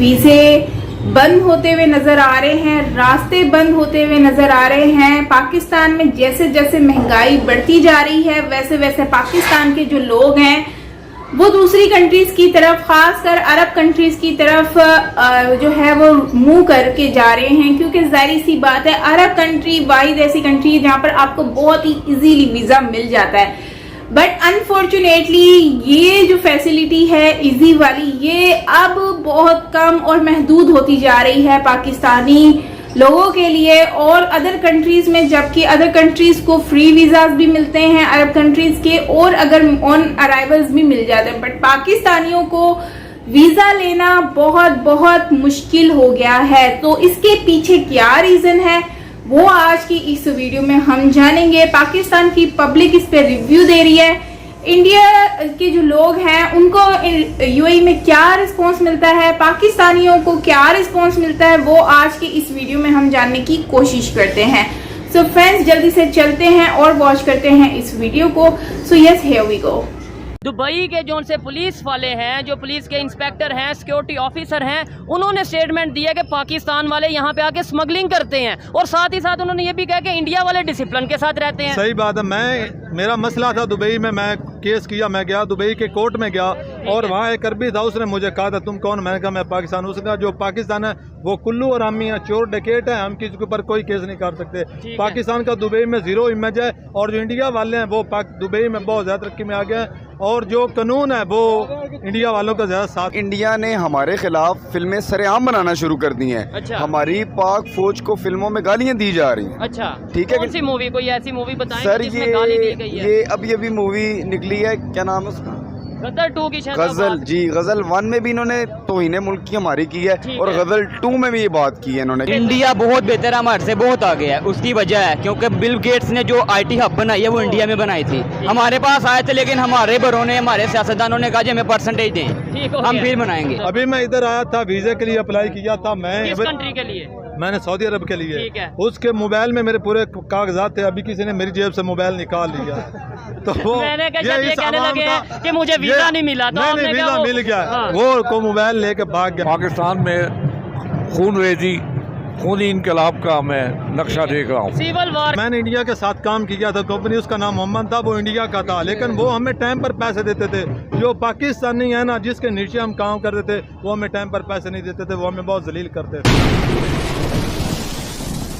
वीज़े बंद होते हुए नजर आ रहे हैं, रास्ते बंद होते हुए नजर आ रहे हैं। पाकिस्तान में जैसे जैसे महंगाई बढ़ती जा रही है वैसे वैसे पाकिस्तान के जो लोग हैं वो दूसरी कंट्रीज की तरफ, खासकर अरब कंट्रीज की तरफ जो है वो मुंह करके जा रहे हैं, क्योंकि जाहिर सी बात है अरब कंट्री वाहिद ऐसी कंट्री जहां पर आपको बहुत ही इजीली वीजा मिल जाता है। बट अनफॉर्चुनेटली ये जो फैसिलिटी है इजी वाली, ये अब बहुत कम और महदूद होती जा रही है पाकिस्तानी लोगों के लिए और अदर कंट्रीज में, जबकि अदर कंट्रीज को फ्री वीजाज भी मिलते हैं अरब कंट्रीज के, और अगर ऑन अराइवल्स भी मिल जाते हैं। बट पाकिस्तानियों को वीजा लेना बहुत बहुत मुश्किल हो गया है। तो इसके पीछे क्या रीजन है वो आज की इस वीडियो में हम जानेंगे। पाकिस्तान की पब्लिक इस पे रिव्यू दे रही है, इंडिया के जो लोग हैं उनको यूएई में क्या रिस्पांस मिलता है, पाकिस्तानियों को क्या रिस्पांस मिलता है, वो आज की इस वीडियो में हम जानने की कोशिश करते हैं। सो फ्रेंड्स जल्दी से चलते हैं और वॉच करते हैं इस वीडियो को। So yes, here we go. Dubai के जो से पुलिस वाले हैं, जो पुलिस के इंस्पेक्टर हैं, सिक्योरिटी ऑफिसर हैं, उन्होंने स्टेटमेंट दिया कि पाकिस्तान वाले यहाँ पे आके स्मगलिंग करते हैं और साथ ही साथ उन्होंने ये भी कहा कि इंडिया वाले डिसिप्लिन के साथ रहते हैं। सही बात है। मेरा मसला था दुबई में, मैं केस किया, मैं गया दुबई के कोर्ट में गया और वहाँ एक अरबी था, उसने मुझे कहा था तुम कौन, मैंने कहा मैं पाकिस्तान। उसने कहा जो पाकिस्तान है वो कुल्लू और आमी है, चोर डकैत है, हम किसी के ऊपर कोई केस नहीं कर सकते। पाकिस्तान का दुबई में जीरो इमेज है और जो इंडिया वाले हैं वो दुबई में बहुत ज्यादा तरक्की में आ गए हैं और जो कानून है वो इंडिया वालों का ज्यादा साथ। इंडिया ने हमारे खिलाफ फिल्में सरेआम बनाना शुरू कर दी हैं। अच्छा। हमारी पाक फौज को फिल्मों में गालियां दी जा रही हैं। अच्छा, ठीक है। कौन सी मूवी, कोई ऐसी मूवी बताएं सर जिसमें गाली दी गई है? ये अभी मूवी निकली है, क्या नाम है उसका? गदर 2 की शायद गजल। जी, गजल 1 में भी इन्होंने तौहीन मुल्क की हमारी की है और गजल 2 में भी ये बात की है इन्होंने। इंडिया बहुत बेहतर है, हमारे से बहुत आगे है। उसकी वजह है क्योंकि बिल गेट्स ने जो IT हब बनाई है वो इंडिया में बनाई थी। हमारे पास आए थे लेकिन हमारे बड़ों ने, हमारे सियासतदानों ने कहा जी हमें परसेंटेज दें, हम फिर बनाएंगे। अभी मैं इधर आया था, वीजे के लिए अप्लाई किया था मैं। किस कंट्री के लिए? मैंने सऊदी अरब के लिए। ठीक है। उसके मोबाइल में मेरे पूरे कागजात थे, अभी किसी ने मेरी जेब से मोबाइल निकाल लिया तो वो मैंने कहने लगे कि मुझे वीजा नहीं मिला, तो नहीं वीजा मिल गया। हाँ। वो को मोबाइल लेके भाग गया। पाकिस्तान में खूनी इनकलाब का मैं नक्शा देख रहा हूँ। Civil war. मैंने इंडिया के साथ काम किया था, कंपनी उसका नाम मोहम्मद था, वो इंडिया का था, लेकिन वो हमें टाइम पर पैसे देते थे। जो पाकिस्तानी है ना, जिसके नीचे हम काम करते थे, वो हमें टाइम पर पैसे नहीं देते थे, वो हमें बहुत जलील करते थे।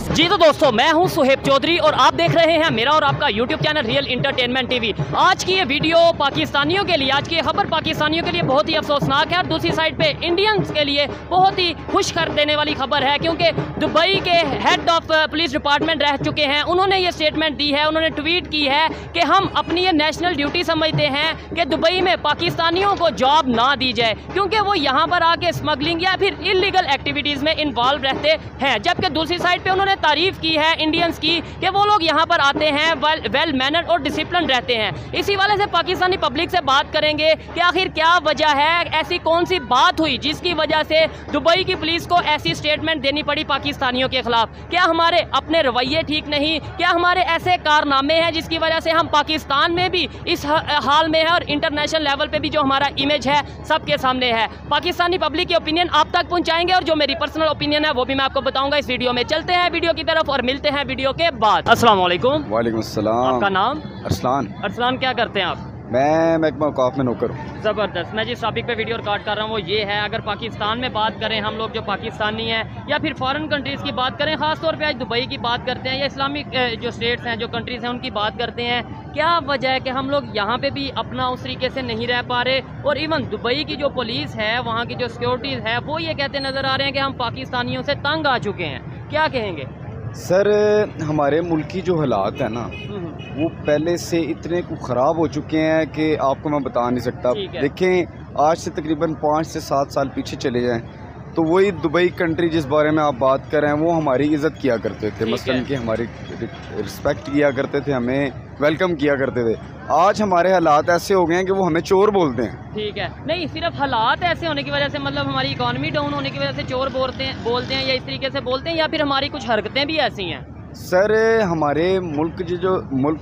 जी तो दोस्तों, मैं हूं सुहेब चौधरी और आप देख रहे हैं मेरा और आपका YouTube channel real entertainment TV. आज की ये वीडियो पाकिस्तानियों के लिए, आज की खबर पाकिस्तानियों के लिए बहुत ही अफसोसनाक है और दूसरी साइड पे इंडियंस के लिए बहुत ही खुश कर देने वाली खबर है, क्योंकि दुबई के हेड ऑफ पुलिस डिपार्टमेंट रह चुके हैं, उन्होंने ये स्टेटमेंट दी है, उन्होंने ट्वीट की है कि हम अपनी ये नेशनल ड्यूटी समझते हैं कि दुबई में पाकिस्तानियों को जॉब ना दी जाए, क्योंकि वो यहाँ पर आके स्मगलिंग या फिर इलीगल एक्टिविटीज़ में इन्वॉल्व रहते हैं। जबकि दूसरी साइड पर उन्होंने तारीफ की है इंडियंस की कि वो लोग यहाँ पर आते हैं वेल मैनर और डिसिप्लिन रहते हैं। इसी वाले से पाकिस्तानी पब्लिक से बात करेंगे कि आखिर क्या वजह है, ऐसी कौन सी बात हुई जिसकी वजह से दुबई की पुलिस को ऐसी स्टेटमेंट देनी पड़ी पाकिस्तानियों के खिलाफ। क्या हमारे अपने रवैये ठीक नहीं, क्या हमारे ऐसे कारनामे हैं जिसकी वजह से हम पाकिस्तान में भी इस हाल में है और इंटरनेशनल लेवल पे भी जो हमारा इमेज है सबके सामने है। पाकिस्तानी पब्लिक की ओपिनियन आप तक पहुंचाएंगे और जो मेरी पर्सनल ओपिनियन है वो भी मैं आपको बताऊंगा इस वीडियो में। चलते हैं वीडियो की तरफ और मिलते हैं वीडियो के बाद। अस्सलाम वालेकुम। वालेकुम अस्सलाम। आपका नाम? अरसलान। अरसलान, क्या करते हैं आप? मैं महकमा औकाफ में नौकर हूँ। ज़बरदस्त। मैं जिस टॉपिक पे वीडियो रिकॉर्ड कर रहा हूँ वो ये है, अगर पाकिस्तान में बात करें हम लोग जो पाकिस्तानी हैं या फिर फॉरेन कंट्रीज़ की बात करें, ख़ास तौर पे आज दुबई की बात करते हैं या इस्लामिक जो स्टेट्स हैं, जो कंट्रीज़ हैं उनकी बात करते हैं, क्या वजह है कि हम लोग यहाँ पे भी अपना उस तरीके से नहीं रह पा रहे और इवन दुबई की जो पुलिस है, वहाँ की जो सिक्योरिटीज़ है, वो ये कहते नज़र आ रहे हैं कि हम पाकिस्तानियों से तंग आ चुके हैं। क्या कहेंगे सर? हमारे मुल्क की जो हालात है ना, वो पहले से इतने ख़राब हो चुके हैं कि आपको मैं बता नहीं सकता। देखें, आज से तकरीबन 5 से 7 साल पीछे चले जाएं तो वही दुबई कंट्री जिस बारे में आप बात कर रहे हैं वो हमारी इज़्ज़त किया करते थे, मसलन कि हमारी रिस्पेक्ट किया करते थे, हमें वेलकम किया करते थे। आज हमारे हालात ऐसे हो गए हैं कि वो हमें चोर बोलते हैं। ठीक है, नहीं सिर्फ हालात ऐसे होने की वजह से, मतलब हमारी इकॉनमी डाउन होने की वजह से चोर बोलते हैं या इस तरीके से बोलते हैं, या फिर हमारी कुछ हरकतें भी ऐसी हैं? सर हमारे मुल्क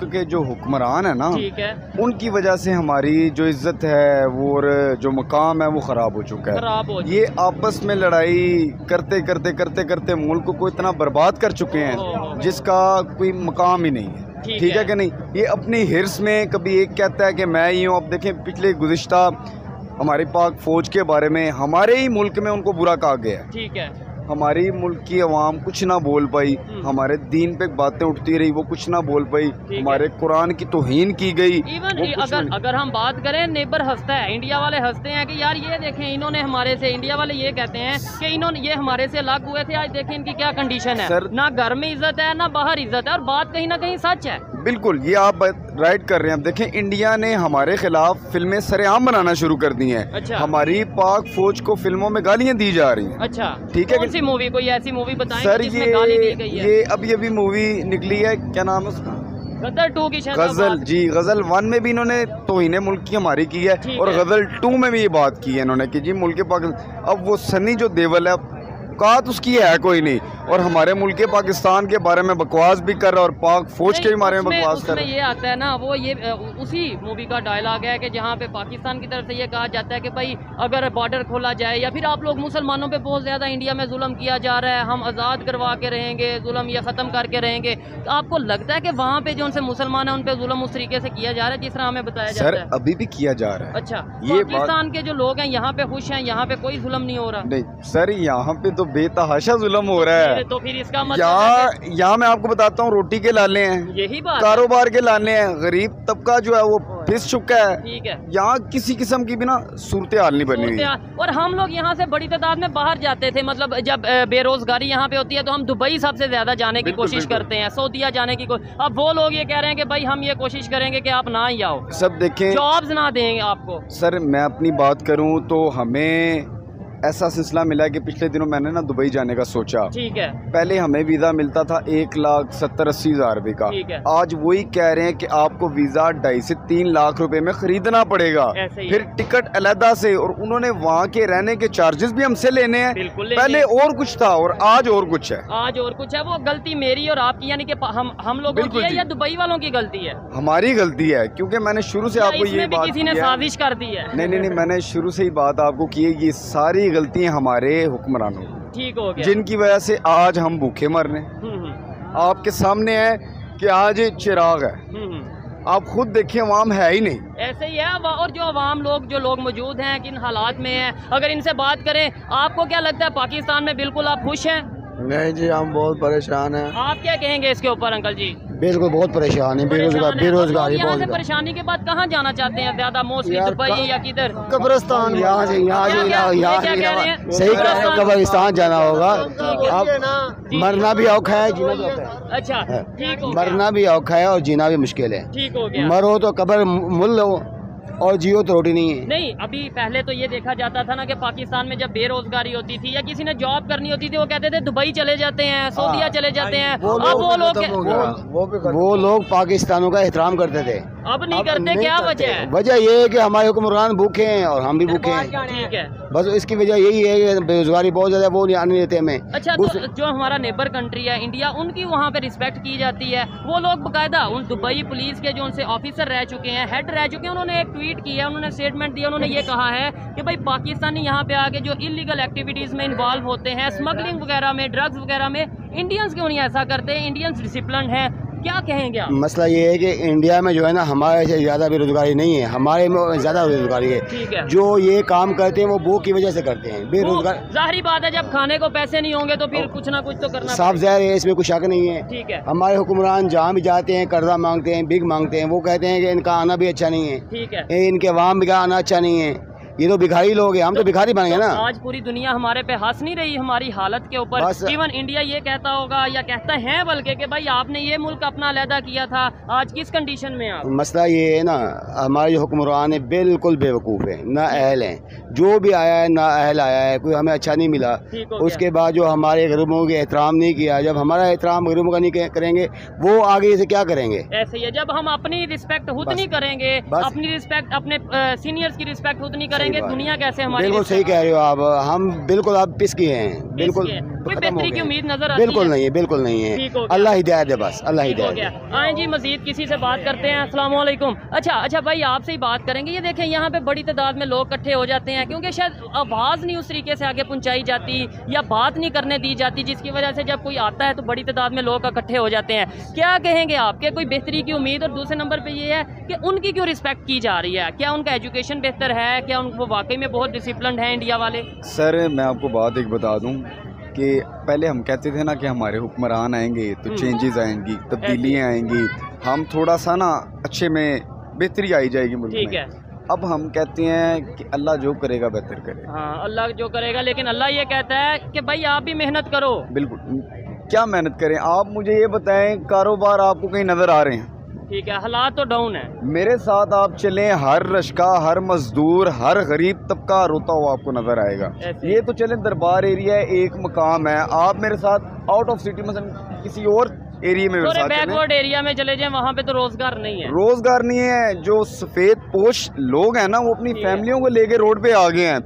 के जो हुक्मरान है ना, ठीक है, उनकी वजह से हमारी जो इज्जत है वो और जो मकाम है वो ख़राब हो चुका है। खराब हो ये आपस में लड़ाई करते करते करते करते मुल्क को इतना बर्बाद कर चुके हैं जिसका कोई मकाम ही नहीं है। ठीक है कि नहीं? ये अपनी हिर्स में कभी एक कहता है कि मैं ही हूँ। अब देखें पिछले गुज़िश्ता हमारी पाक फ़ौज के बारे में हमारे ही मुल्क में उनको बुरा कहा गया है। ठीक है, हमारी मुल्क की अवाम कुछ ना बोल पाई, हमारे दीन पे बातें उठती रही, वो कुछ ना बोल पाई, हमारे कुरान की तौहीन की गई। इवन अगर हम बात करें, नेबर हंसता है, इंडिया वाले हंसते हैं कि यार ये देखें इन्होंने हमारे से, इंडिया वाले ये कहते हैं कि इन्होंने ये हमारे से अलग हुए थे, आज देखें इनकी क्या कंडीशन है। ना घर में इज्जत है ना बाहर इज्जत है, और बात कहीं ना कहीं सच है। बिल्कुल, ये आप राइट कर रहे हैं। अब देखें इंडिया ने हमारे खिलाफ फिल्में सरेआम बनाना शुरू कर दी हैं। अच्छा। हमारी पाक फौज को फिल्मों में गालियां दी जा रही हैं। अच्छा, ठीक है। कौन सी मूवी, कोई ऐसी मूवी बताएं सर जिसमें गाली दी गई है? ये अभी मूवी निकली है, क्या नाम है उसका? गदर 2 की शायद गजल। जी, गजल 1 में भी इन्होंने तौहीन मुल्क की हमारी की है, और गजल 2 में भी ये बात की है इन्होंने कि जी मुल्क पाकिस्तान। अब वो सनी जो देवल है, औकात उसकी है कोई नहीं, और हमारे मुल्क पाकिस्तान के बारे में बकवास भी कर रहा है और पाक फौज के बारे में बकवास कर रहा है। ये आता है ना, वो ये उसी मूवी का डायलॉग है कि जहाँ पे पाकिस्तान की तरफ से ये कहा जाता है कि भाई अगर बॉर्डर खोला जाए, या फिर आप लोग मुसलमानों पे बहुत ज़्यादा इंडिया में जुल्म किया जा रहा है, हम आज़ाद करवा के रहेंगे, जुल्म ये ख़त्म करके रहेंगे। तो आपको लगता है कि वहाँ पे जो उनसे मुसलमान है उन पे जुल्म उस तरीके से किया जा रहा है जिस तरह हमें बताया जाता है? सर अभी भी किया जा रहा है। अच्छा, ये पाकिस्तान के जो लोग हैं यहाँ पे खुश हैं, यहाँ पे कोई जुल्म नहीं हो रहा? नहीं सर, यहाँ पे तो बेतहाशा जुल्म हो रहा है। तो फिर इसका मतलब यहाँ मैं आपको बताता हूँ, रोटी के लाले हैं, यही बात, कारोबार के लाले हैं, गरीब तबका जो है वो पिस चुका है। ठीक है, यहाँ किसी किस्म की भी ना सूरत हाल नहीं बनी हुई। और हम लोग यहाँ से बड़ी तादाद में बाहर जाते थे, मतलब जब बेरोजगारी यहाँ पे होती है तो हम दुबई सबसे ज्यादा जाने की कोशिश करते हैं, सऊदीया जाने की अब वो लोग ये कह रहे हैं कि भाई हम ये कोशिश करेंगे कि आप ना ही आओ, सब देखें, जॉब्स ना देंगे आपको। सर मैं अपनी बात करूँ तो हमें ऐसा सिलसिला मिला कि पिछले दिनों मैंने ना दुबई जाने का सोचा। ठीक है, पहले हमें वीज़ा मिलता था 1,70,80,000 रुपये का। ठीक है। आज वही कह रहे हैं कि आपको वीज़ा 2.5 से 3 लाख रुपए में खरीदना पड़ेगा, फिर टिकट अलहदा से, और उन्होंने वहाँ के रहने के चार्जेस भी हमसे लेने हैं। पहले और कुछ था और आज और कुछ है। आज और कुछ है। वो गलती मेरी और आपकी, यानी कि हम लोगों की है या दुबई वालों की गलती है? हमारी गलती है, क्योंकि मैंने शुरू से आपको ये बात किसी ने साजिश कर दी है। नहीं, मैंने शुरू से ही बात आपको की है, ये सारी गलतियां हमारे हुक्मरानों की, ठीक हो गया, जिनकी वजह से आज हम भूखे मर रहे हैं। आपके सामने है कि आज चिराग है, आप खुद देखिए अवाम है ही नहीं। ऐसे ही है। और जो अवाम लोग, जो लोग मौजूद हैं, किन हालात में हैं, अगर इनसे बात करें, आपको क्या लगता है पाकिस्तान में बिल्कुल आप खुश हैं? नहीं जी, हम बहुत परेशान हैं। आप क्या कहेंगे इसके ऊपर अंकल जी? बिल्कुल बहुत परेशान है, बेरोजगारी यहाँ से परेशानी के बाद कहाँ जाना चाहते हैं ज्यादा, मोस्टली दुबई या किधर? कब्रिस्तान, यहाँ से सही कब्रिस्तान जाना होगा। अब मरना भी औखा है, जीना भी औखा है। अच्छा, ठीक हो गया। मरना भी औखा है और जीना भी मुश्किल है। ठीक हो गया। मरो तो कब्र मुल लो और जियो तो रोटी नहीं है। नहीं, अभी पहले तो ये देखा जाता था ना कि पाकिस्तान में जब बेरोजगारी होती थी या किसी ने जॉब करनी होती थी, वो कहते थे दुबई चले जाते हैं, सऊदीया चले जाते हैं। वो लोग पाकिस्तानों का एहतराम करते थे, अब नहीं करते। क्या वजह है? वजह ये है कि हमारे हुक्मरान भूखे हैं और हम भी भूखे हैं। ठीक है, बस इसकी वजह यही है कि बेरोजगारी बहुत ज्यादा, वो नहीं आने देते हमें। अच्छा, तो जो हमारा नेबर कंट्री है इंडिया, उनकी वहाँ पे रिस्पेक्ट की जाती है। वो लोग बकायदा उन दुबई पुलिस के जो उनसे ऑफिसर रह चुके हैं, हेड रह चुके हैं, उन्होंने एक ट्वीट किया, उन्होंने स्टेटमेंट दिया, उन्होंने ये कहा है कि भाई पाकिस्तानी यहाँ पे आके जो इलीगल एक्टिविटीज में इन्वॉल्व होते हैं, स्मगलिंग वगैरह में, ड्रग्स वगैरह में, इंडियंस क्यों नहीं ऐसा करते? इंडियंस डिसिप्लिन है। क्या कहेंगे आप? मसला ये है कि इंडिया में जो है ना, हमारे से ज़्यादा बेरोजगारी नहीं है, हमारे में ज़्यादा बेरोजगारी है। ठीक है। जो ये काम करते हैं वो भूख की वजह से करते हैं, बेरोजगार। जाहिर बात है, जब खाने को पैसे नहीं होंगे तो फिर कुछ ना कुछ तो करना साफ ज़ाहिर है, इसमें कुछ शक नहीं है। ठीक है। हमारे हुक्मरान जहाँ भी जाते हैं कर्जा मांगते हैं, भीख मांगते हैं, वो कहते हैं कि इनका आना भी अच्छा नहीं है। ठीक है। इनके अवाम का आना अच्छा नहीं है, ये तो भिखारी लोग हैं, हम तो भिखारी बन गए ना। आज पूरी दुनिया हमारे पे हंस नहीं रही हमारी हालत के ऊपर। इवन इंडिया ये कहता होगा या कहता है बल्कि कि भाई आपने ये मुल्क अपना अलहदा किया था, आज किस कंडीशन में आप? मसला ये है ना, हमारे जो हुक्मरान है बिल्कुल बेवकूफ़ है, ना अहल हैं। जो भी आया है ना अहल आया है, कोई हमें अच्छा नहीं मिला। उसके बाद जो हमारे गरीबों के एहतराम नहीं किया, जब हमारा एहतराम गरीबों का नहीं करेंगे, वो आगे से क्या करेंगे? ऐसे ही है, जब हम अपनी रिस्पेक्ट खुद नहीं करेंगे, अपनी रिस्पेक्ट, अपने सीनियर्स की रिस्पेक्ट खुद नहीं करेंगे, करेंगे, दुनिया कैसे हमारी बिल्कुल सही कह रहे हो आप, हम बिल्कुल आप पिस किए हैं, बिल्कुल कोई बेहतरी की उम्मीद नजर आती बिल्कुल है? नहीं है, बिल्कुल नहीं ठीक हो है। गया। अल्लाह हिदायत है, बस अल्लाह ठीक हो हिदायत गया। है। आए जी मजीद किसी से बात करते हैं। अस्सलाम वालेकुम। अच्छा भाई आपसे ही बात करेंगे। ये देखें यहाँ पे बड़ी तादाद में लोग इकट्ठे हो जाते हैं क्योंकि शायद आवाज़ नहीं उस तरीके से आगे पहुँचाई जाती या बात नहीं करने दी जाती, जिसकी वजह से जब कोई आता है तो बड़ी तादाद में लोग इकट्ठे हो जाते हैं। क्या कहेंगे आप, क्या कोई बेहतरी की उम्मीद? और दूसरे नंबर पर ये है कि उनकी क्यों रिस्पेक्ट की जा रही है? क्या उनका एजुकेशन बेहतर है? क्या वो वाकई में बहुत डिसिप्लिन है इंडिया वाले? सर मैं आपको बात एक बता दूं कि पहले हम कहते थे ना कि हमारे हुक्मरान आएंगे तो चेंजेस आएंगी, तब्दीलियाँ आएंगी, हम थोड़ा सा ना अच्छे में बेहतरी आई जाएगी मुल्क ठीक में। है। अब हम कहते हैं कि अल्लाह जो करेगा बेहतर करे। हाँ, अल्लाह जो करेगा, लेकिन अल्लाह ये कहता है कि भाई आप भी मेहनत करो। बिल्कुल, क्या मेहनत करें? आप मुझे ये बताएं, कारोबार आपको कहीं नज़र आ रहे हैं? ठीक है, हालात तो डाउन है। मेरे साथ आप चलें, हर रश्का, हर मजदूर, हर गरीब तबका रोता हुआ आपको नजर आएगा। ऐसे। ये तो चलें दरबार एरिया है, एक मकाम है, आप मेरे साथ आउट ऑफ सिटी मतलब किसी और एरिया में मेरे थोड़े साथ चलें। बैकवर्ड एरिया में चले जाएं, वहाँ पे तो रोजगार नहीं है। रोजगार नहीं है। जो सफेद पोश लोग हैं ना, वो अपनी फैमिलियों को लेके रोड पे आ गए हैं।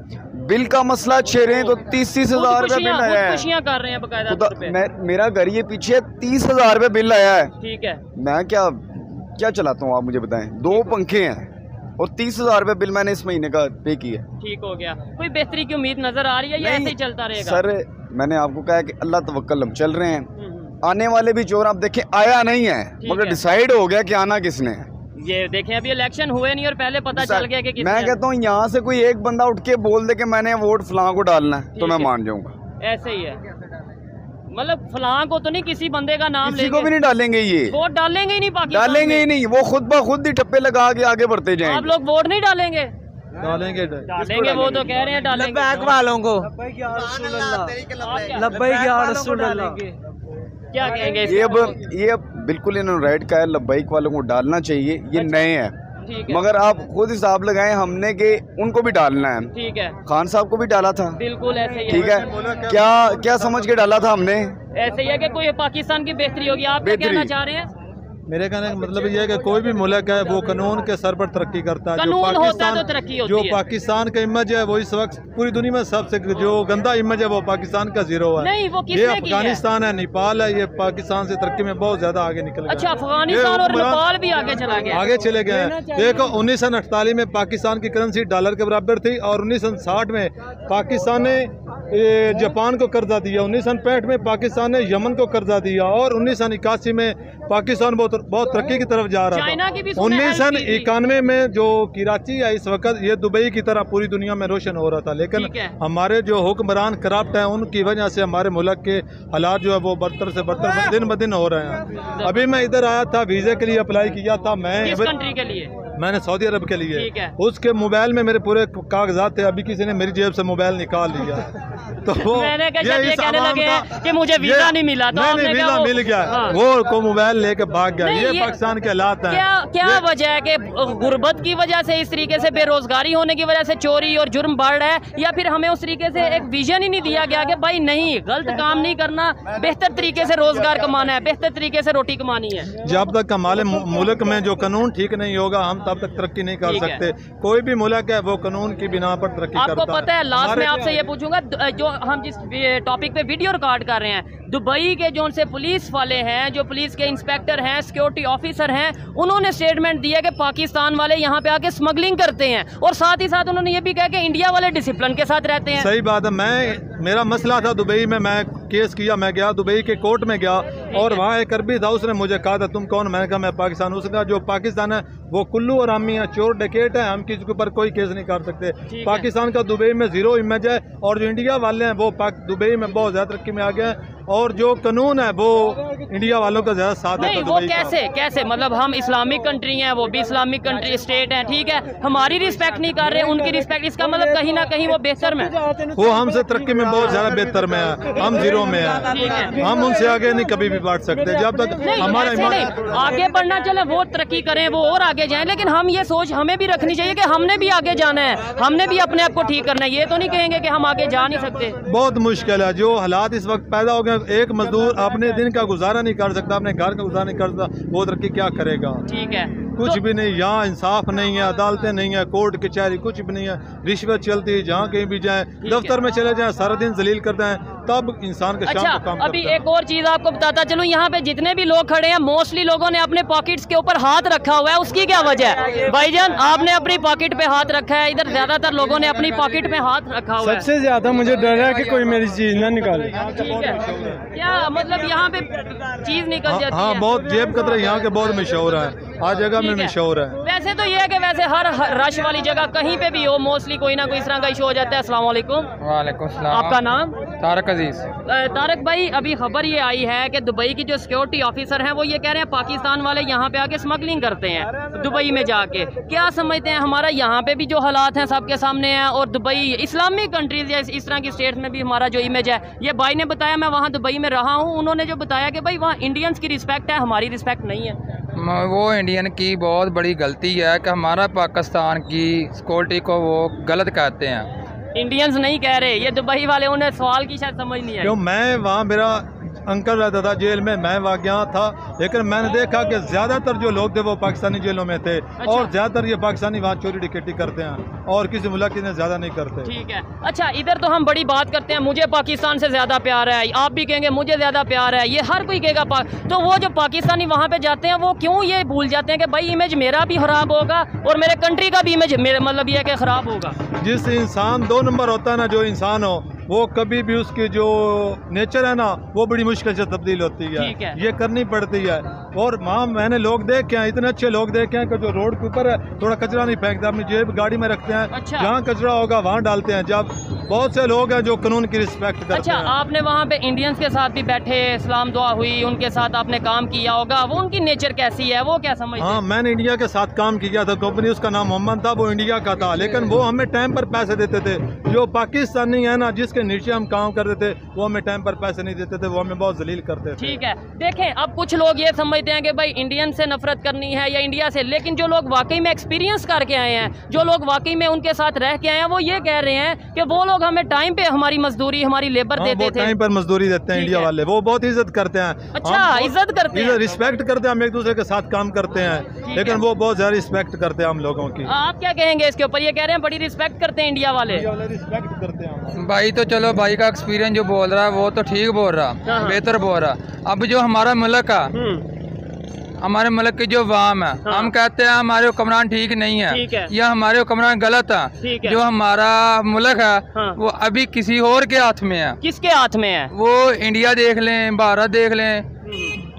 बिल का मसला छे रहे हैं तो 30-30 हज़ार रुपये बिल आया है। खुशियाँ कर रहे हैं बकायदा खुदा, तौर पे। मेरा घर ये पीछे 30,000 रुपये बिल आया है। ठीक है। मैं क्या चलाता हूँ आप मुझे बताएं? 2 पंखे हैं और 30,000 रुपये बिल मैंने इस महीने का पे किया। ठीक हो गया। कोई बेहतरी की उम्मीद नजर आ रही है या ऐसे ही चलता रहेगा? सर मैंने आपको कहा कि अल्लाह तवक्कल, हम चल रहे हैं। आने वाले भी चोर आप देखें, आया नहीं है मगर है। डिसाइड हो गया कि आना किसने है। ये देखें अभी इलेक्शन हुए नहीं और पहले पता चल गया कि किसने। मैं कहता हूँ यहाँ से कोई एक बंदा उठ के बोल दे कि मैंने वोट फलां को डालना है तो मैं मान जाऊंगा। ऐसे ही है, मतलब फलां को तो नहीं, किसी बंदे का नाम किसी को भी नहीं डालेंगे, ये वोट डालेंगे ही नहीं, पाकिस्तान डालेंगे ही नहीं। वो खुद ब खुद ही ठप्पे लगा के आगे बढ़ते आप जाएंगे। लोग वोट नहीं डालेंगे? डालेंगे डालेंगे, वो तो कह रहे हैं डालेंगे। लब्बैक वालों को लब्बैक या रसूल अल्लाह। क्या कहेंगे ये अब बिल्कुल इन्होंने राइट कहा है, लब्बाइक वालों को डालना चाहिए। ये नए हैं ठीक है। मगर आप खुद हिसाब लगाएं, हमने के उनको भी डालना है। ठीक है, खान साहब को भी डाला था। बिल्कुल ऐसे ही ठीक है, क्या समझ के डाला था हमने? ऐसे ही है कि कोई पाकिस्तान की बेहतरी होगी। आप क्या बेहतरी। कहना चाह रहे हैं? मेरे कहने का मतलब ये है कि कोई भी मुल्क है वो कानून के सर पर तरक्की करता है। कानून होता है तो तरक्की होती जो है। पाकिस्तान का इमेज है वो इस वक्त पूरी दुनिया में सबसे जो गंदा इमेज है वो पाकिस्तान का 0 है। नहीं, वो ये किसने की है? अफगानिस्तान है, नेपाल है, ये पाकिस्तान से तरक्की में बहुत ज्यादा आगे निकल गया। अच्छा, अफगानिस्तान और नेपाल भी आगे चला गया। आगे चले गए हैं। देखो 1948 में पाकिस्तान की करेंसी डॉलर के बराबर थी और 1960 में पाकिस्तान ने जापान को कर्जा दिया, 1965 में पाकिस्तान ने यमन को कर्जा दिया और 1981 में पाकिस्तान बहुत तरक्की की तरफ जा रहा चाइना था। की भी सुना है 1991 में जो कराची है इस वक्त ये दुबई की तरह पूरी दुनिया में रोशन हो रहा था, लेकिन ठीक है। हमारे जो हुक्मरान करप्ट हैं उनकी वजह से हमारे मुल्क के हालात जो है वो बदतर से बदतर दिन ब दिन हो रहे हैं। अभी मैं इधर आया था, वीज़े के लिए अप्लाई किया था किस कंट्री के लिए? मैंने सऊदी अरब के लिए। ठीक है। उसके मोबाइल में मेरे पूरे कागजात थे, अभी किसी ने मेरी जेब से मोबाइल निकाल लिया। तो वो मैंने कहा शायद ये इस कहने अवाम लगे का- हैं कि मुझे वीजा नहीं मिला, तो नहीं, आपने वीजा कहा वो- मिल गया। हाँ। वो को मोबाइल लेके भाग गया। नहीं, ये ये- पाकिस्तान के हालात हैं। क्या वजह है कि गुर्बत की वजह से, इस तरीके से बेरोजगारी होने की वजह से चोरी और जुर्म बढ़ रहा है, या फिर हमें उस तरीके से एक विजन ही नहीं दिया गया कि भाई नहीं, गलत काम नहीं करना, बेहतर तरीके से रोजगार कमाना है, बेहतर तरीके से रोटी कमानी है? जब तक हमारे मुल्क में जो कानून ठीक नहीं होगा हम तब तक तरक्की नहीं कर ठीक है। सकते। कोई भी मुल्क है वो कानून की बिना पर तरक्की करता है। आपको पता है, लास्ट में हमारे- आपसे ये पूछूंगा, जो हम जिस टॉपिक पे वीडियो रिकॉर्ड कर रहे हैं, दुबई के जो उनसे पुलिस वाले हैं, जो पुलिस के इंस्पेक्टर हैं, सिक्योरिटी ऑफिसर हैं, उन्होंने स्टेटमेंट दिया कि पाकिस्तान वाले यहाँ पे आके स्मगलिंग करते हैं, और साथ ही साथ उन्होंने ये भी कहा कि इंडिया वाले डिसिप्लिन के साथ रहते हैं। सही बात है। मेरा मसला था दुबई में, मैं केस किया, मैं गया दुबई के कोर्ट में गया और वहाँ एक अरबी था, उसने मुझे कहा था तुम कौन? मैंने कहा मैं पाकिस्तान। उसने कहा जो पाकिस्तान है वो कुल्लू और आमी है, चोर डकैत है, हम किसी के ऊपर कोई केस नहीं कर सकते। पाकिस्तान का दुबई में 0 इमेज है और जो इंडिया वाले हैं वो दुबई में बहुत ज्यादा तरक्की में आ गए हैं और जो कानून है वो इंडिया वालों का ज्यादा साथ नहीं, देता वो दुबई का। कैसे मतलब हम इस्लामिक कंट्री हैं, वो भी इस्लामिक कंट्री स्टेट हैं, ठीक है, हमारी रिस्पेक्ट नहीं कर रहे, उनकी रिस्पेक्ट, इसका मतलब कहीं ना कहीं वो बेहतर में, वो हमसे तरक्की में बहुत ज्यादा बेहतर में है, हम 0 में ठीक है। है। हम उनसे आगे नहीं कभी भी बढ़ सकते जब तक नहीं, हमारा ऐसे नहीं, आगे बढ़ना चले, वो तरक्की करें, वो और आगे जाएं, लेकिन हम ये सोच हमें भी रखनी चाहिए कि हमने भी आगे जाना है, हमने भी अपने आप को ठीक करना है। ये तो नहीं कहेंगे कि हम आगे जा नहीं सकते। बहुत मुश्किल है। जो हालात इस वक्त पैदा हो गए, एक मजदूर अपने दिन का गुजारा नहीं कर सकता, अपने घर का गुजारा नहीं कर सकता, वो तरक्की क्या करेगा? ठीक है, कुछ भी नहीं, यहाँ इंसाफ नहीं है, अदालतें नहीं है, कोर्ट कचहरी कुछ भी नहीं है, रिश्वत चलती है। जहाँ कहीं भी जाएं, दफ्तर में चले जाएं, सारा दिन जलील करते हैं, तब इंसान का शाम को काम अभी करता है। एक और चीज आपको बताता चलूं, यहाँ पे जितने भी लोग खड़े हैं मोस्टली लोगों ने अपने पॉकेट्स के ऊपर हाथ रखा हुआ है। उसकी क्या वजह है भाईजान? आपने अपनी पॉकेट पे हाथ रखा है, इधर ज्यादातर लोगों ने अपनी पॉकेट में हाथ रखा हुआ है। सबसे ज्यादा मुझे डर है कि कोई मेरी चीज ना निकाले। ठीक है, क्या मतलब यहाँ पे चीज निकल जाती हाँ, है? बहुत जेब कतरे यहाँ के बहुत मशहूर है, हर जगह में मशहूर है। वैसे तो ये है कि वैसे हर रश वाली जगह कहीं पे भी हो मोस्टली कोई ना कोई इस तरह का इशू हो जाता है। अस्सलाम वालेकुम। वालेकुम सलाम। आपका नाम? तारक अजीज। तारक भाई, अभी खबर ये आई है कि दुबई की जो सिक्योरिटी ऑफिसर हैं वो ये कह रहे हैं पाकिस्तान वाले यहाँ पे आके स्मगलिंग करते हैं दुबई में जाके। क्या समझते हैं, हमारा यहाँ पे भी जो हालात हैं सबके सामने हैं, और दुबई इस्लामिक कंट्रीज या इस तरह की स्टेट्स में भी हमारा जो इमेज है, ये भाई ने बताया, मैं वहाँ दुबई में रहा हूँ, उन्होंने जो बताया कि भाई वहाँ इंडियंस की रिस्पेक्ट है, हमारी रिस्पेक्ट नहीं है। वो इंडियन की बहुत बड़ी गलती है कि हमारा पाकिस्तान की सिक्योरिटी को वो गलत कहते हैं। इंडियंस नहीं कह रहे, ये दुबई वाले, उन्हें सवाल की शायद समझ नहीं आई। क्यों, मैं वहाँ, मेरा अंकल रहता था जेल में, मैं वहाँ गया था, लेकिन मैंने देखा कि ज़्यादातर जो लोग थे वो पाकिस्तानी जेलों में थे। और ज़्यादातर ये पाकिस्तानी वहाँ चोरी डकैती करते हैं और किसी मुल्क की ज़्यादा नहीं करते। ठीक है, अच्छा इधर तो हम बड़ी बात करते हैं, मुझे पाकिस्तान से ज़्यादा प्यार है, आप भी कहेंगे मुझे ज़्यादा प्यार है, ये हर कोई कहेगा। तो वो जो पाकिस्तानी वहाँ पे जाते हैं वो क्यों ये भूल जाते हैं कि भाई इमेज मेरा भी ख़राब होगा और मेरे कंट्री का भी इमेज मेरे मतलब ये है कि ख़राब होगा। जिस इंसान 2 नंबर होता है ना, जो इंसान हो वो कभी भी उसकी जो नेचर है ना वो बड़ी मुश्किल से तब्दील होती है, ये करनी पड़ती है। और वहाँ मैंने लोग देखे हैं, इतने अच्छे लोग देखे हैं कि जो रोड के ऊपर है थोड़ा कचरा नहीं फेंकते, अपनी जेब गाड़ी में रखते हैं। अच्छा। जहाँ कचरा होगा वहाँ डालते हैं। जब बहुत से लोग हैं जो कानून की रिस्पेक्ट करते अच्छा, हैं। आपने वहाँ पे इंडियंस के साथ भी बैठे, इस्लाम दुआ हुई, उनके साथ आपने काम किया होगा, वो उनकी नेचर कैसी है, वो क्या समझते हैं? हाँ, मैंने इंडिया के साथ काम किया था, कंपनी उसका नाम मोहम्मद था, वो इंडिया का था, लेकिन वो हमें टाइम पर पैसे देते थे। जो पाकिस्तानी है ना, जिसके नीचे हम काम करते थे, वो हमें टाइम पर पैसे नहीं देते थे, वो हमें बहुत जलील करते थे। ठीक है, देखें अब कुछ लोग ये समझते हैं कि भाई इंडियन से नफरत करनी है या इंडिया से, लेकिन जो लोग वाकई में एक्सपीरियंस करके आए हैं, जो लोग वाकई में उनके साथ रह के आए हैं, वो ये कह रहे हैं कि वो लोग हमें टाइम पे हमारी मजदूरी, हमारी लेबर देते थे। टाइम पर मजदूरी देते हैं इंडिया वाले, वो बहुत इज्जत करते हैं। अच्छा, इज्जत करते हैं, रिस्पेक्ट करते हैं, हम एक दूसरे के साथ काम करते हैं, लेकिन वो बहुत ज्यादा रिस्पेक्ट करते हैं हम लोगों की। आप क्या कहेंगे इसके ऊपर? ये कह रहे हैं बड़ी रिस्पेक्ट करते हैं इंडिया वाले, रिस्पेक्ट करते हैं। भाई तो चलो, भाई का एक्सपीरियंस जो बोल रहा है वो तो ठीक बोल रहा, बेहतर बोल रहा। अब जो हमारा मुल्क है, हमारे मुल्क की जो वाम है, हम कहते हैं हमारे हुक्मरान ठीक नहीं है या हमारे हुक्मरान गलत है। जो हमारा मुल्क है वो अभी किसी और के हाथ में है। किसके हाथ में है? वो इंडिया देख लें, भारत देख लें,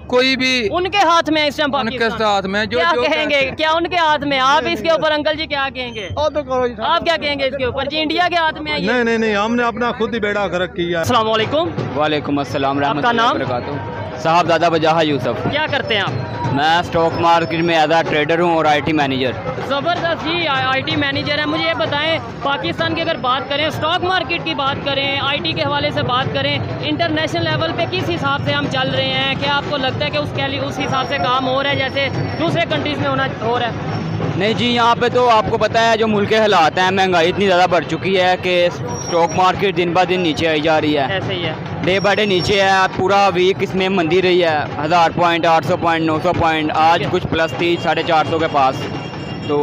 कोई भी उनके हाथ में है इस टाइम, उनके साथ में। जो क्या जो कहेंगे, क्या उनके हाथ में? आप इसके ऊपर अंकल जी क्या कहेंगे? आप क्या कहेंगे इसके ऊपर? जी इंडिया के हाथ में है ये? नहीं, हमने अपना खुद ही बेड़ा गर्क किया। अस्सलाम वालेकुम। वालेकुम अस्सलाम। आपका नाम? साहब दादा बजाहा यूसुफ। क्या करते हैं आप? मैं स्टॉक मार्केट में एज अ ट्रेडर हूँ और IT मैनेजर। ज़बरदस्त जी, IT मैनेजर है। मुझे ये बताएं, पाकिस्तान की अगर बात करें, स्टॉक मार्केट की बात करें, IT के हवाले से बात करें, इंटरनेशनल लेवल पे किस हिसाब से हम चल रहे हैं? क्या आपको लगता है कि उस हिसाब से काम हो रहा है जैसे दूसरे कंट्रीज़ में हो रहा है? नहीं जी, यहाँ पे तो आपको पता है जो मुल्क के हालात हैं, महंगाई इतनी ज़्यादा बढ़ चुकी है कि स्टॉक मार्केट दिन ब दिन नीचे आई जा रही है। ऐसे ही है, डे बाय डे नीचे है। पूरा वीक इसमें मंदी रही है, 1000 पॉइंट, 800 पॉइंट, 900 पॉइंट, आज कुछ प्लस थी 450 के पास। तो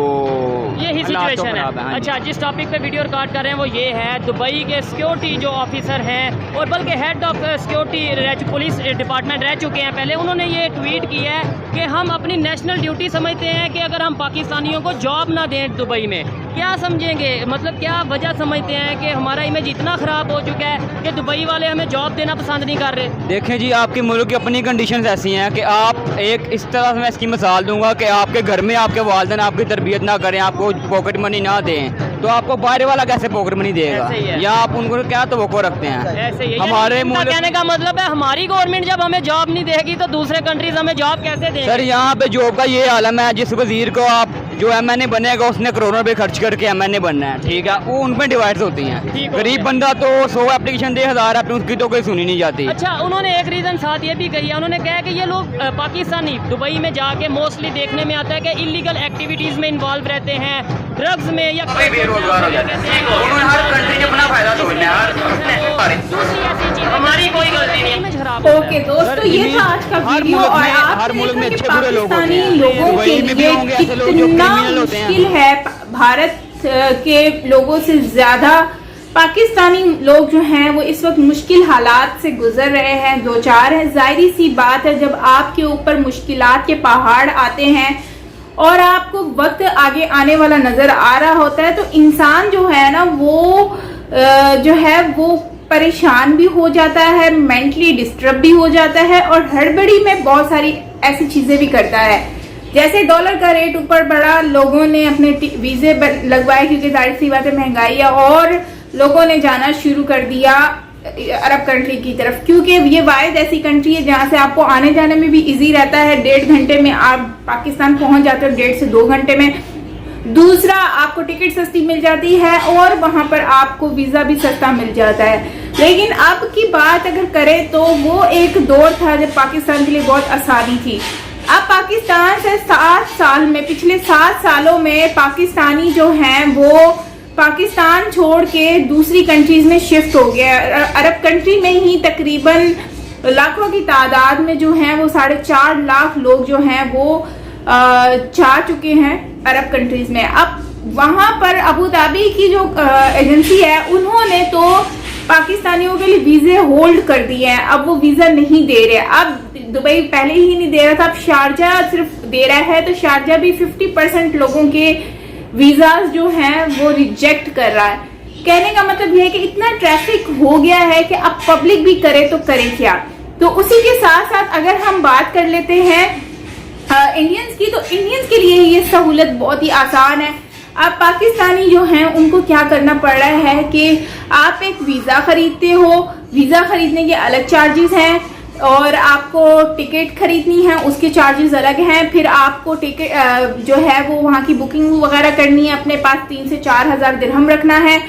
यही सिचुएशन है। हाँ अच्छा, जिस टॉपिक पे वीडियो रिकॉर्ड कर रहे हैं वो ये है, दुबई के सिक्योरिटी जो ऑफिसर हैं और बल्कि head of security police department रह चुके हैं पहले, उन्होंने ये ट्वीट किया है कि हम अपनी नेशनल ड्यूटी समझते हैं कि अगर हम पाकिस्तानियों को जॉब ना दें दुबई में, क्या समझेंगे? मतलब क्या वजह समझते हैं कि हमारा इमेज इतना ख़राब हो चुका है कि दुबई वाले हमें जॉब देना पसंद नहीं कर रहे? देखें जी, आपके मुल्क की अपनी कंडीशंस ऐसी हैं कि आप एक इस तरह से मैं इसकी मिसाल दूंगा कि आपके घर में आपके वालिदैन आपकी तरबियत ना करें, आपको पॉकेट मनी ना दें, तो आपको बाहर वाला कैसे पॉकेट मनी देगा? या आप उनको क्या तवक्को रखते हैं? ऐसे ही हमारे मुल्क, कहने का मतलब है हमारी गवर्नमेंट जब हमें जॉब नहीं देगी तो दूसरे कंट्रीज हमें जॉब कैसे देंगे? सर यहाँ पे जॉब का ये आलम है, जिस वजीर को आप जो MNA बनेगा उसने करोड़ों रुपए खर्च करके MNA बनना है, ठीक है, वो उनमें डिवाइड होती हैं। गरीब बंदा तो 100 एप्लीकेशन दे, 1000 अपनी उसकी तो कोई सुनी नहीं जाती। अच्छा, उन्होंने एक रीज़न साथ ये भी कही है, उन्होंने कहा कि ये लोग पाकिस्तानी दुबई में जाके मोस्टली देखने में आता है कि इलीगल एक्टिविटीज़ में इन्वॉल्व रहते हैं, ड्रग्स में या बेरोजगार हो जाते हैं। उन्होंने हर कंट्री अपना फायदा तो दूसरी ऐसी चीजें हमारी कोई गलती नहीं है खराब होता है। ओके दोस्तों, ये था आज का वीडियो और हर मुल्क में अच्छे बुरे लोग होते पाकिस्तानी हैं। लोगों के दुबई में भी लिए होंगे ऐसे लोग जो कितना क्रिमिनल होते हैं। मुश्किल है भारत के लोगों से ज्यादा पाकिस्तानी लोग जो हैं वो इस वक्त मुश्किल हालात से गुजर रहे हैं, दो चार है। जाहिर सी बात है, जब आपके ऊपर मुश्किलात के पहाड़ आते हैं और आपको वक्त आगे आने वाला नजर आ रहा होता है, तो इंसान जो है ना वो जो है वो परेशान भी हो जाता है, मेंटली डिस्टर्ब भी हो जाता है और हड़बड़ी में बहुत सारी ऐसी चीजें भी करता है। जैसे डॉलर का रेट ऊपर बढ़ा, लोगों ने अपने वीजे लगवाए क्योंकि जाहिर सी बात है महंगाई है, और लोगों ने जाना शुरू कर दिया अरब कंट्री की तरफ, क्योंकि ये वाहिद ऐसी कंट्री है जहां से आपको आने जाने में भी इजी रहता है। 1.5 घंटे में आप पाकिस्तान पहुंच जाते हो, 1.5 से 2 घंटे में। दूसरा, आपको टिकट सस्ती मिल जाती है और वहां पर आपको वीजा भी सस्ता मिल जाता है। लेकिन अब की बात अगर करें तो वो एक दौर था जब पाकिस्तान के लिए बहुत आसानी थी। अब पाकिस्तान से 7 साल में, पिछले 7 सालों में पाकिस्तानी जो हैं वो पाकिस्तान छोड़ के दूसरी कंट्रीज में शिफ्ट हो गया। अरब कंट्री में ही तकरीबन लाखों की तादाद में जो हैं वो 4.5 लाख लोग जो हैं वो जा चुके हैं अरब कंट्रीज में। अब वहां पर अबू धाबी की जो एजेंसी है, उन्होंने तो पाकिस्तानियों के लिए वीजे होल्ड कर दिए हैं, अब वो वीजा नहीं दे रहे। अब दुबई पहले ही नहीं दे रहा था, अब शारजा सिर्फ दे रहा है, तो शारजा भी 50% लोगों के वीजाज जो हैं वो रिजेक्ट कर रहा है। कहने का मतलब यह है कि इतना ट्रैफिक हो गया है कि अब पब्लिक भी करे तो करे क्या। तो उसी के साथ साथ अगर हम बात कर लेते हैं इंडियंस की, तो इंडियंस के लिए ये सहूलत बहुत ही आसान है। अब पाकिस्तानी जो हैं उनको क्या करना पड़ रहा है कि आप एक वीज़ा खरीदते हो, वीज़ा खरीदने के अलग चार्जेस हैं, और आपको टिकट खरीदनी है उसके चार्जेस अलग हैं। फिर आपको टिकट जो है वो वहाँ की बुकिंग वगैरह करनी है, अपने पास 3 से 4 हज़ार दिरहम रखना है।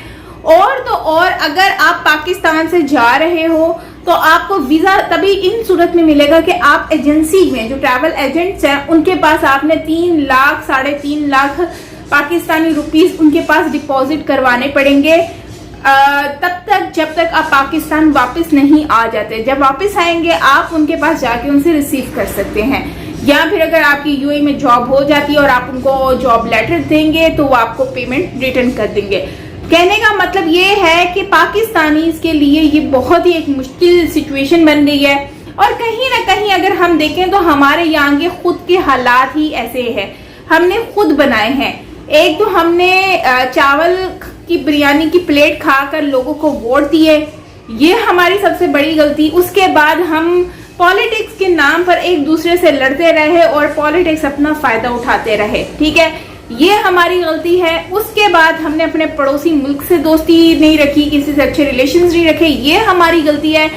और तो और अगर आप पाकिस्तान से जा रहे हो तो आपको वीज़ा तभी इन सूरत में मिलेगा कि आप एजेंसी में, जो ट्रैवल एजेंट्स हैं, उनके पास आपने 3 लाख 3.5 लाख पाकिस्तानी रुपीस उनके पास डिपॉजिट करवाने पड़ेंगे तब तक जब तक आप पाकिस्तान वापस नहीं आ जाते। जब वापस आएंगे आप उनके पास जाके उनसे रिसीव कर सकते हैं, या फिर अगर आपकी यूएई में जॉब हो जाती है और आप उनको जॉब लेटर देंगे तो वो आपको पेमेंट रिटर्न कर देंगे। कहने का मतलब ये है कि पाकिस्तानी के लिए ये बहुत ही एक मुश्किल सिचुएशन बन गई है, और कहीं ना कहीं अगर हम देखें तो हमारे यहाँ के खुद के हालात ही ऐसे हैं, हमने खुद बनाए हैं। एक तो हमने चावल की बिरयानी की प्लेट खाकर लोगों को वोट दिए, ये हमारी सबसे बड़ी गलती। उसके बाद हम पॉलिटिक्स के नाम पर एक दूसरे से लड़ते रहे और पॉलिटिक्स अपना फायदा उठाते रहे, ठीक है, ये हमारी गलती है। उसके बाद हमने अपने पड़ोसी मुल्क से दोस्ती नहीं रखी, किसी से अच्छे रिलेशंस नहीं रखे, ये हमारी गलती है।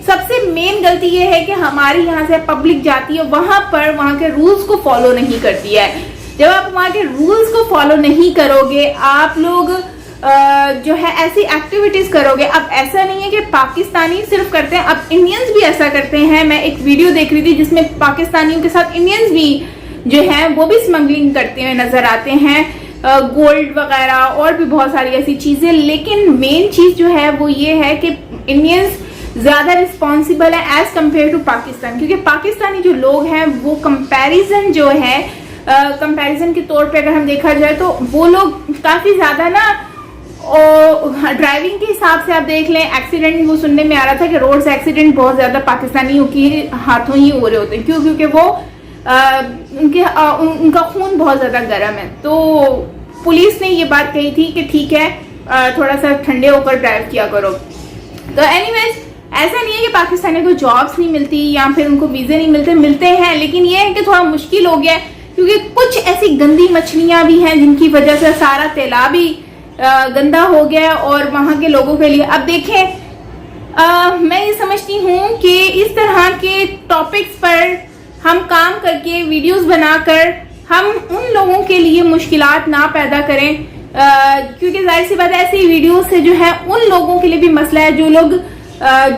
सबसे मेन गलती ये है कि हमारी यहाँ से पब्लिक जाती है, वहां पर वहां के रूल्स को फॉलो नहीं करती है। जब आप वहां के रूल्स को फॉलो नहीं करोगे, आप लोग जो है ऐसी एक्टिविटीज करोगे। अब ऐसा नहीं है कि पाकिस्तानी सिर्फ करते हैं, अब इंडियंस भी ऐसा करते हैं। मैं एक वीडियो देख रही थी जिसमें पाकिस्तानियों के साथ इंडियंस भी जो हैं वो भी स्मगलिंग करते हुए नजर आते हैं, गोल्ड वगैरह और भी बहुत सारी ऐसी चीजें। लेकिन मेन चीज जो है वो ये है कि इंडियंस ज्यादा रिस्पॉन्सिबल है एज कम्पेयर टू पाकिस्तान, क्योंकि पाकिस्तानी जो लोग हैं वो कंपैरिजन जो है कंपैरिजन के तौर पे अगर हम देखा जाए तो वो लोग काफी ज्यादा ना, और ड्राइविंग के हिसाब से आप देख लें, एक्सीडेंट वो सुनने में आ रहा था कि रोड से एक्सीडेंट बहुत ज्यादा पाकिस्तानियों के हाथों ही हो रहे होते हैं, क्यों? क्योंकि वो उनका खून बहुत ज्यादा गर्म है। तो पुलिस ने ये बात कही थी कि ठीक है थोड़ा सा ठंडे होकर ड्राइव किया करो। तो एनीवेज, ऐसा नहीं है कि पाकिस्तानियों को जॉब्स नहीं मिलती या फिर उनको वीजे नहीं मिलते, मिलते हैं, लेकिन ये है कि थोड़ा मुश्किल हो गया है, क्योंकि कुछ ऐसी गंदी मछलियां भी हैं जिनकी वजह से सारा तालाब भी गंदा हो गया और वहां के लोगों के लिए। अब देखें, मैं ये समझती हूँ कि इस तरह के टॉपिक्स पर हम काम करके वीडियोस बनाकर हम उन लोगों के लिए मुश्किलात ना पैदा करें, क्योंकि जाहिर सी बात है ऐसी वीडियो से जो है उन लोगों के लिए भी मसला है जो लोग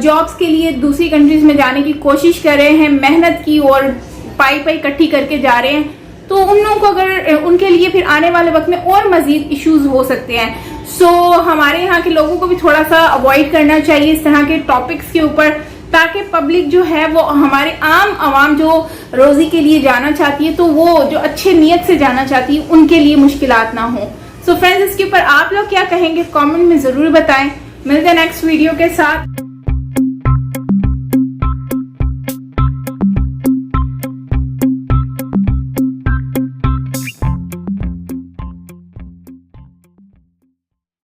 जॉब्स के लिए दूसरी कंट्रीज में जाने की कोशिश कर रहे हैं, मेहनत की और पाई इकट्ठी करके जा रहे हैं। तो उन लोगों को अगर उनके लिए फिर आने वाले वक्त में और मजीद इश्यूज हो सकते हैं। सो हमारे यहाँ के लोगों को भी थोड़ा सा अवॉइड करना चाहिए इस तरह के टॉपिक्स के ऊपर, ताकि पब्लिक जो है वो हमारे आम आवाम जो रोजी के लिए जाना चाहती है, तो वो जो अच्छे नीयत से जाना चाहती है उनके लिए मुश्किलात ना हो। सो फ्रेंड्स, इसके ऊपर आप लोग क्या कहेंगे कमेंट में जरूर बताएं। मिलते हैं नेक्स्ट वीडियो के साथ।